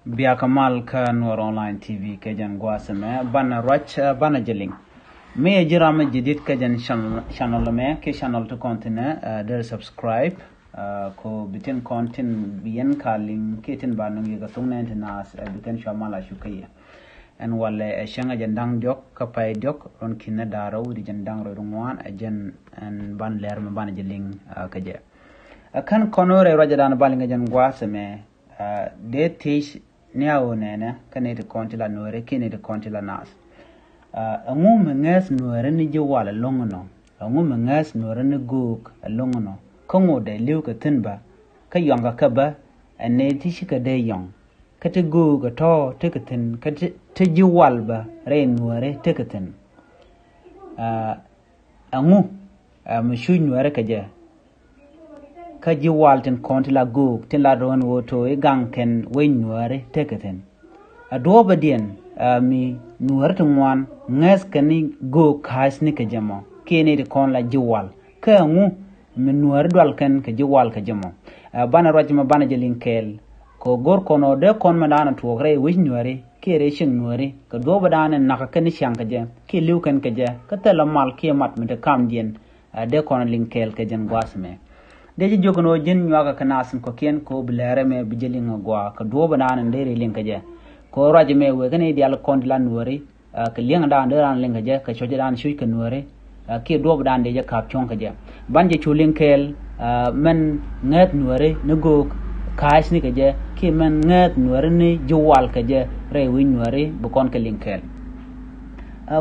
Bia Kamal ka Noor Online TV kejan guasame bana roch bana jeling. Me jirama jidit kejan channel me ke channel to continue der subscribe ko bitin content bien kaling ketin banung yiga tungna nas bitin shamala shukaya. En wale shanga jandang diok kapay diok ron kinna daraw di jandang rongwan ajen en ban ler me bana jeling kaje. Kan konore rajadan balinga jan guasame de tish niawo nene kanete kontila nore kinete kontila nas angu menges nore ni jewala longono angu menges nore ni guk longono kongo de liuka tinba ka yonga kaba ane tishika de yong kate guga to tikatin kate tejewalba re nore tikatin angu mshu nore kaje kaji walten kontila guk tin la ron woto e ganken we nuare teketen adoba dien mi nuare tungwan nges kani go khas ni ke jamo kene de kon la jiwal ka ngu mi nuare dwal ken ke jiwal ka jamo bana rajma bana jelinkel ko gor kono de kon madana tuogre we nuare kere shin nuare ka doba dana naka ken shanka je ke liu ken ke je ka tela mal ke mat mi de kam dien de kon linkel ke jen gwasme deji jogono jin nyaga kanasin ko ken ko bilere me bijelinga gwa ka doba nan dere linka je ko raje me we gane dial kondlan wori ka linga dan deran linka je ka shoje dan shuy ka wori ke doba dan deje ka pyon ka je banje chulinkel men nget wori nugo kaas ni ka je ke men nget wori ni jowal ka je re win wori bu kon ka linkel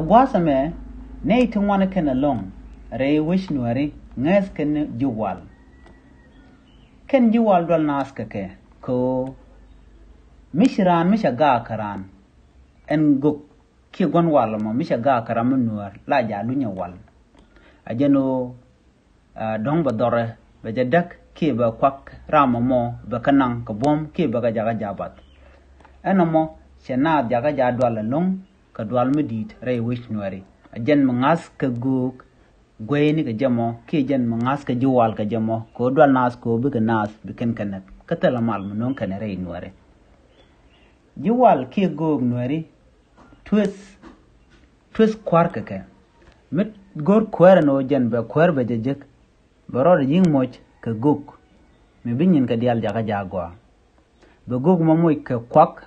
gwa same ne tungwana ken along re wish wori nges ken jowal ken jiwal dol nas ke ko mishiran misha ga karan en guk ki gon wal mo misha ga karam nuar la ja lunya wal ajeno dong ba dore be jadak ki ba kwak ramo mo be kanang ko bom ki ba ga jaga jabat enamo chena jaga ja dol long ka dol medit re wish nuari ajen mangas ka guk gweni ka jamo ki jen mangas ka jiwal ka jamo ko dwal nas ko bi ka nas bi ken kanet katala mal non kan re nuare jiwal ki go nuari twis kwar ka ke mit gor kwar no jen be kwar be jejek baror ying moch ka guk me binyin ka dial jaga jagwa be guk mo moy ka kwak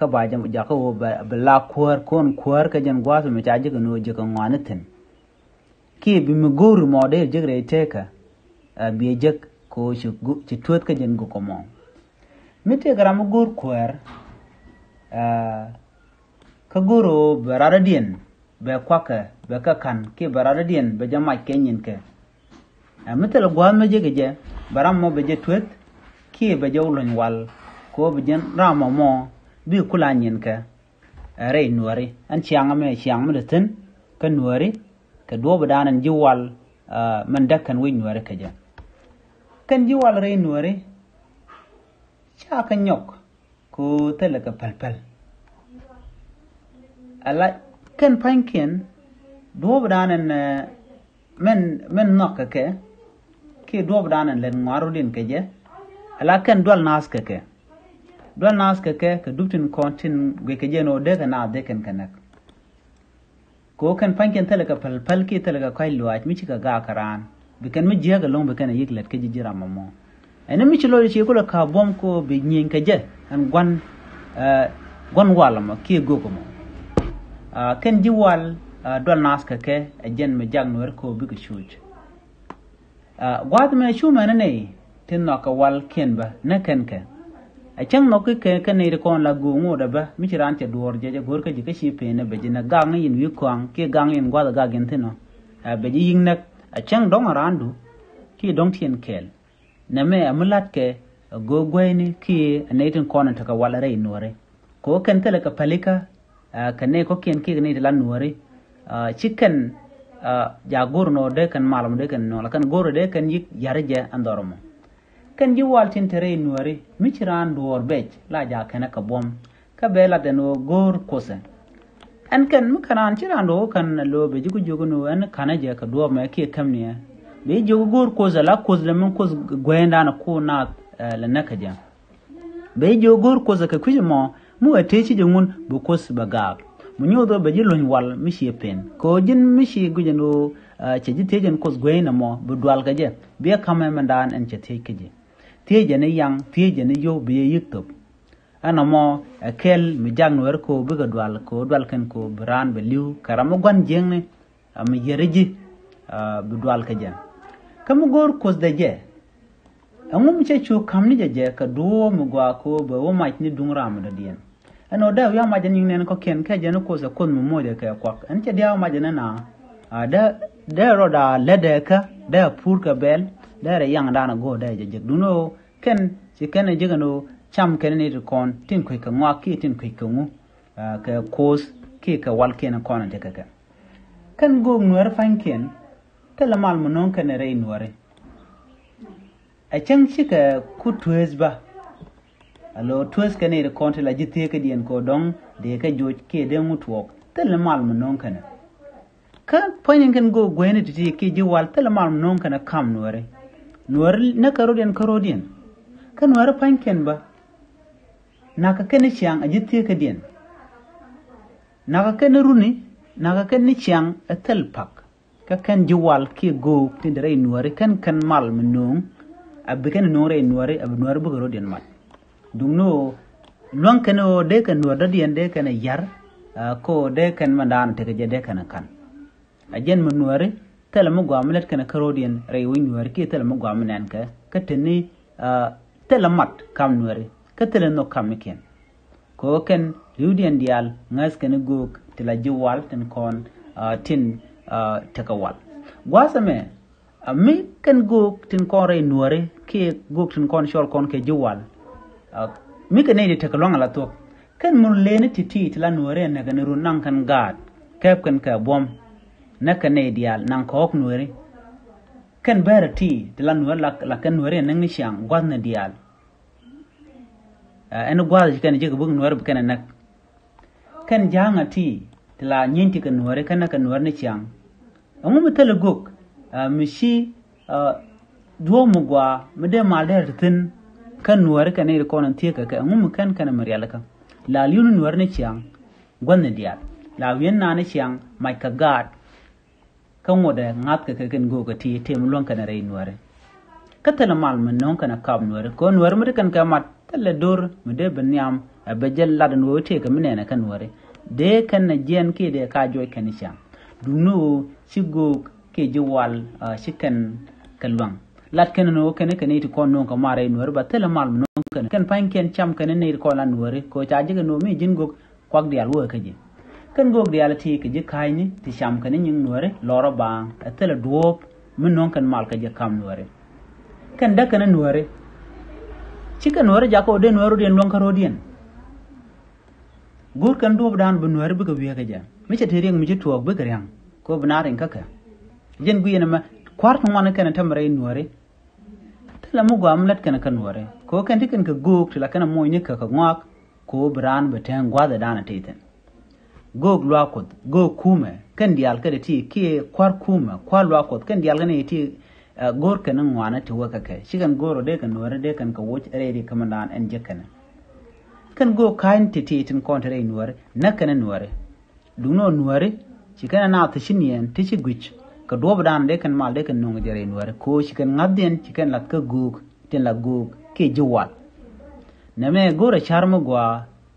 ka ba jam jaka wo be la kwar kon kwar ka jen gwa me taje ka no je ka ngwanaten ki bi mi gor mo de jegre teka bi jek ko ci tuot ka jen go ko mo mite gram gor kwar ka goro barara dien be kwaka be ka kan ki barara dien be jama kenyin ke mite la gwa me jege je baram mo be je tuot ki be jawlon wal ko be jen ramo mo bi kula nyin ke re nuari an chianga me de tin ka nuari ka doba danan jiwal man dakkan wi nuare kaja kan jiwal re nuare cha kan nyok ko telaka palpal ala kan panken doba danan men nokka ke doba danan len marudin kaja ala kan dol nas ke dol nas ke ka duptin kontin we kaje no de kana de kan kanak ko kan panken telaka palpal ki telaka kai luat mi chika ga karan bikan mi jiya ga long bikan yik lat ke jira mamo ene mi chilo chi ko ka bom ko bi nyin ka je an gon wala ma ki go ko mo kan jiwal dol nas ka ke ajen mi jag no ko bi ko shuj gwad me shu ma ne tin no ka wal ken ba na kan ka a can no ke ne de kon la go ngo da ba mi chiran te dor je gor ka ji ka shi pe ne be ji na gang yin wi kwang ke gang yin gwa ga gen te no be ji yin nak a can dong randu ki dong tien kel na me amulat ke go gweni ki ne tin kon ta ka wala re nore ko kan tele ka palika ka ne ko ken ki ne la nore chicken ja gor no de kan malam de kan no la kan gor de kan yik yarje andoromo kan jiwal tin tere nuari michiran duor bech la ja kana ka bom ka bela de no gor kosen an kan mukaran chiran do kan lo be jigu jogo no an kana je ka do ma ke kamne be jogo gor koza la koz le mun koz gwenda na ko na la nakaja be jo gor ko za ka kuje mo mu ate ci jongun bu ko s baga mu nyodo be jilon wal mi shi pen ko jin mi shi gujeno ci jitejen ko gweina mo bu dwal ga je be kama mandan en ci te kije teje ne yang teje ne yo be yiktop ana mo akel mi jang wer ko bu ga dwal kan ko bran be liu karamo gwan jengne am yereji bu dwal ka jen kam gor ko de je amum che chu kam ni je ka do mu gwa ko be wo ma ni dungra mu da dien ano da ya ma jen nen ko ken ka jen ko za kon mu mo de ka kwak an che dia ma jen na da ro da lede ka da pur ka bel da re yang da na go da je duno ken ci ken je no cham ken ni kon tin ko ka ngwa ki tin ko ka ngu ka kos ki ka wal ken ko na de ka kan go nuar fan ken tala mal mo non ken re nuare a chang shi ka ku tues ba alo tues ken ni kon tala jite ka dien ko dong de ka joj ke de mutuok tala mal mo non ken ka poinen ken go gwene ti ke ji wal tala mal mo non ken kam nuare na karodien kan nuare fan ken ba naka ken chiang a jite ka dien naka ken runi naka ken ni chiang a tel pak ka ken jiwal ki go tindere nuare kan mal menung abiken nore nuare ab nuare bu garo den mat dungno lon ken o de kan nuare dien de kan yar ko de kan mandan te je de kan ajen mun nuare tel mu gwamlet kan karodien re wi nuare ki tel mu gwamnen ka teni tel mat kam nuare ka tel no kam ken ko ken yudien dial ngas ken go tila jiwal ten kon tin takawal gwasame mi kan go tin kon re nuare ke go tin kon shol kon ke jiwal mi kan ne takalong ala to kan mun lene titi tila nuare na kan run nan kan gad kep kan ka bom na kan ne dial nan ko ok nuare kan berati tila nuare la kan nuare nan ni shang gwadna dial en gwal kan je bug nuare kan nak kan janga ti tila nyinti kan nuare kan nuare ni chang amu mutala gok mishi duo mugwa mede malder tin kan nuare kan ne ko nan tie ka amu kan mariala kan la liunu nuare ni chang gwanne dial la wien na ni chang mai ka gad kan wode ngat ka kan go ka ti tem lon kan re nuare katala mal men non kan kab nuare ko nuare mede kan ka mat tala dor mede benyam abejel ladan wo te ka menena kan nuare de kan na jen ke de ka joy kan chang duno sigo ke jiwal shikan kalwang lat kan no kan ni to kon non ka mare nuare ba tala mal non kan pan ken cham kan ne ko lan nuare ko ta jiga no mi jin go kwak dial wo ka ji kan go dial ti ke ji kai ni ti cham kan ni nuare loro ba tala duop min non kan mal ka je kam nuare kan da kan nuare chikan nuare ja ko de nuare den lon ka rodien gur kan duop dan bu nuare bu ka wiya ka ja mi che tereng mi je tuok bu ka yang ko banarin kaka jen gu yena ma kwart ngwana kan tamre nuare tala mu gwa amlat kan nuare ko kan tikan ka guk tala kan mo ni ka ngwak ko bran beten gwa da dana teten gog lwa ko go kume kan dial ka ti ki kwar kume kwa lwa ko kan dial ne ti gor kan ngwana ti waka ka shigan goro de kan nuare de kan ka woch rede kamandan en jekana kan go kain ti tin kontre nuare nakana nuare duno nuare chikana na ta shinien ti chi gwich ka dob dan de kan mal de kan nong jere nuare ko chikan ngadden chikan lat ka guk tin la guk ke jiwal name gora charma gwa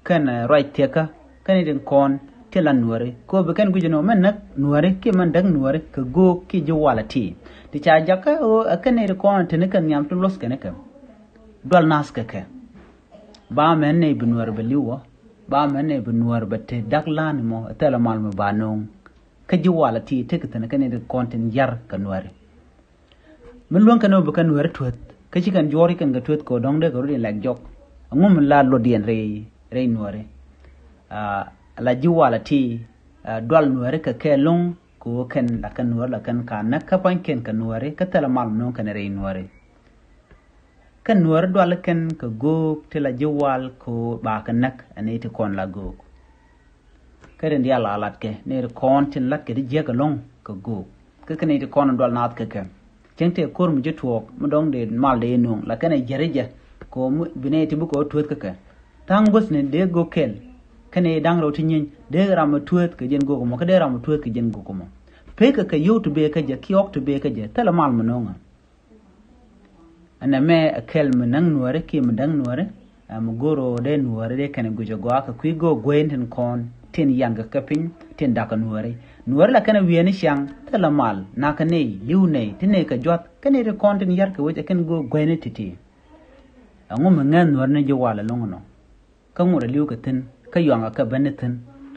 kan right teka kan den kon tela nuare ko be kan gujino men nak nuare ke man dag nuare ka guk ke jiwala ti ti cha jaka o kan ne kon tin kan nyam to los kan ka dol nas ka ba men ne binuar beliwo ba men ne binuar batte daklan mo tela mal mo banong ka jiwala ti tekata kan ne konten yar kanware min lon kan no kan nuare tuet ka ci kan jori kan ga tuet ko dong de ko ri lak jok ngum la lo dien re nuare la jiwala ti dol nuare ka kelong ko kan la kan nuare la kan ka nak ka pan ken kan nuare ka tela mal non kan re nuare kan nuare dol kan ka go tela jiwal ko ba kan nak ane ti kon la go karen dia la lat ke ne kon tin lat ke di je ka long ka go ka kan ne kon dol nat ka jengte kor mu jetuok mu dong de mal de nong la kan jereje ko bine ti bu ko tuet ka tang bus ne de go kel kane dang ro tin de ram tuet ka jen go ko mo ka de ram tuet ka jen go ko mo pe ka yo to be ka je ki ok to be ka je tala mal mo nonga ana me kel mo nang nuare ki mo dang nuare am goro de nuare de kane go go ka ku go gwenten kon tin yanga ka pin tin da ka nuare nuare la kana wieni shang tala mal na ka ne liu ne tine ka jot kane de kon tin yar ka wo ken go gwene titi angum ngan nuare ne je wala longono ka ngure liu ka tin ka yanga ka benetin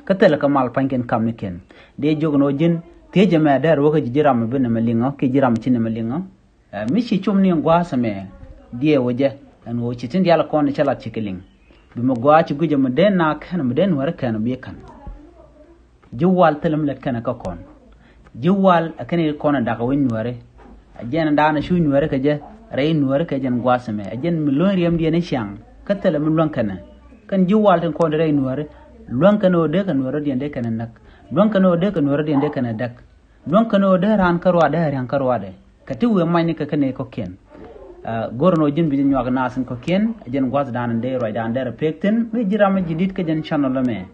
ka tala ka mal panken kamiken de jogno jin te jama dar wo ka jiram bene malingo ke jiram chin malingo mi shi chumni ngwa same die woje an wo chitin yala kon chala chikiling bi mo gwa ci guje mo den na kan mo den war kan bi kan jiwal telam let kan ka kon jiwal akane kon da ka win ware ajen da na shu ware ka je ray ware ka jen gwa same ajen mi lon riem die ne shang ka telam lon kan kan jiwal ten kon ray ware lon kan o de kan ware die de kan nak lon kan o de kan ware die de kan dak lon kan o de ran karwa de ran karwa de ka tu we mai ne ka kane ko ken gorno jin bi ñu wax nasin ko ken jen gwaz dan de roy dan der pekten mi jirama jidit ka jen channel me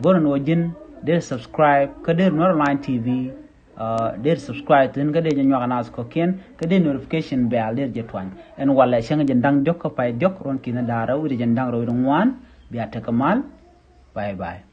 gorno jin de subscribe ka de Northline TV de subscribe tin ka de ñu wax nas ko ken ka de notification bell de je twan en wala sanga jen dang jok ko pay jok ron kina dara wi jen dang ro ngwan bi atakamal bye bye